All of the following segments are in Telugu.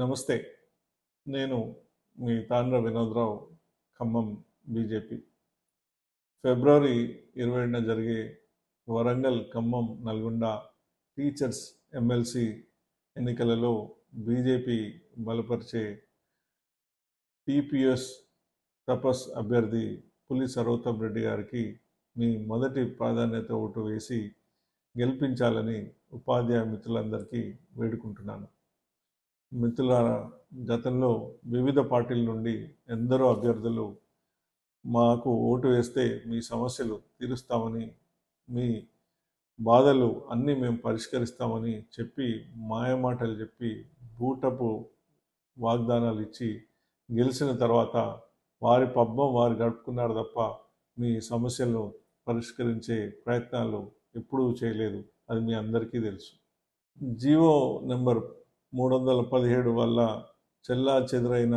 నమస్తే. నేను మీ తాండ్ర వినోద్రావు, ఖమ్మం బీజేపీ. ఫిబ్రవరి 20న జరిగే వరంగల్, ఖమ్మం, నల్గొండ టీచర్స్ ఎమ్మెల్సీ ఎన్నికలలో బీజేపీ బలపరిచే టీపీఎస్ తపస్ అభ్యర్థి పులి సర్వోత్తమ్ రెడ్డి గారికి మీ మొదటి ప్రాధాన్యత ఓటు వేసి గెలిపించాలని ఉపాధ్యాయ మిత్రులందరికీ వేడుకుంటున్నాను. మిత్రులారా, గతంలో వివిధ పార్టీల నుండి ఎందరో అభ్యర్థులు మాకు ఓటు వేస్తే మీ సమస్యలు తీరుస్తామని, మీ బాధలు అన్నీ మేము పరిష్కరిస్తామని చెప్పి మాయమాటలు చెప్పి బూటపు వాగ్దానాలు ఇచ్చి గెలిచిన తర్వాత వారి పబ్బం వారు గడుపుకున్నారు తప్ప మీ సమస్యలను పరిష్కరించే ప్రయత్నాలు ఎప్పుడూ చేయలేదు. అది మీ అందరికీ తెలుసు. జీవో నెంబర్ 317 వల్ల చెల్లా చెదురైన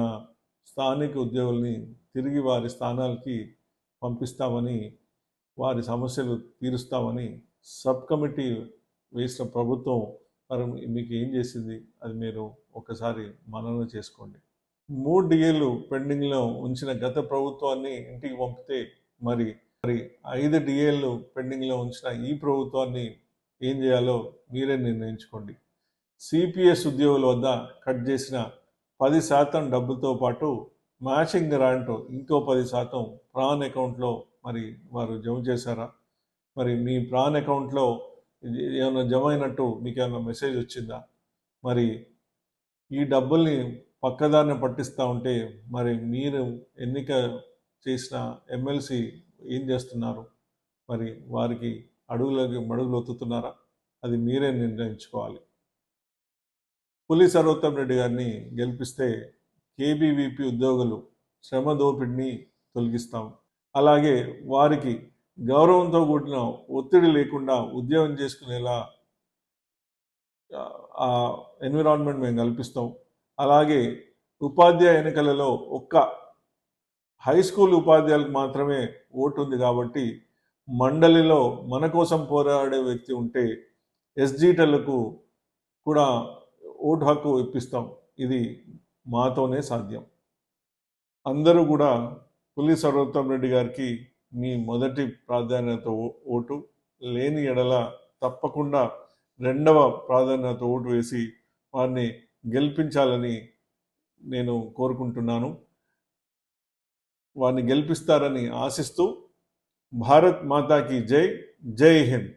స్థానిక ఉద్యోగుల్ని తిరిగి వారి స్థానాలకి పంపిస్తామని, వారి సమస్యలు తీరుస్తామని సబ్ కమిటీ వేసిన ప్రభుత్వం మరి మీకు ఏం చేసింది? అది మీరు ఒకసారి మనన చేసుకోండి. 3 డిఏలు పెండింగ్లో ఉంచిన గత ప్రభుత్వాన్ని ఇంటికి పంపితే మరి 5 డిఏలు పెండింగ్లో ఉంచిన ఈ ప్రభుత్వాన్ని ఏం చేయాలో మీరే నిర్ణయించుకోండి. సిపిఎస్ ఉద్యోగుల వద్ద కట్ చేసిన 10% డబ్బుతో పాటు మ్యాచింగ్ గ్రాంట్ ఇంకో 10% ప్రాన్ అకౌంట్లో మరి వారు జమ చేశారా? మరి మీ ప్రాన్ అకౌంట్లో ఏమైనా జమ అయినట్టు మీకు ఏమైనా మెసేజ్ వచ్చిందా? మరి ఈ డబ్బుల్ని పక్కదారిన పట్టిస్తూ ఉంటే మరి మీరు ఎన్నిక చేసిన ఎమ్మెల్సీ ఏం చేస్తున్నారు? మరి వారికి మడుగులు ఒత్తుతున్నారా? అది మీరే నిర్ణయించుకోవాలి. పులి సర్వోత్తమ్ రెడ్డి గారిని గెలిపిస్తే కేబీవీపీ ఉద్యోగులు శ్రమ దోపిడిని తొలగిస్తాం. అలాగే వారికి గౌరవంతో కూడిన ఒత్తిడి లేకుండా ఉద్యోగం చేసుకునేలా ఆ ఎన్విరాన్మెంట్ మేము కల్పిస్తాం. అలాగే ఉపాధ్యాయ ఎన్నికలలో ఒక్క హై స్కూల్ ఉపాధ్యాయులకు మాత్రమే ఓటు ఉంది కాబట్టి మండలిలో మన కోసం పోరాడే వ్యక్తి ఉంటే ఎస్జీటలకు కూడా ఓటు హక్కు ఇప్పిస్తాం. ఇది మాతోనే సాధ్యం. అందరూ కూడా పులి సర్వోత్తమ్ రెడ్డి గారికి మీ మొదటి ప్రాధాన్యత ఓటు, లేని ఎడల తప్పకుండా 2వ ప్రాధాన్యత ఓటు వేసి వారిని గెలిపించాలని నేను కోరుకుంటున్నాను. వారిని గెలిపిస్తారని ఆశిస్తూ భారత్ మాతాకి జై, జై హింద్.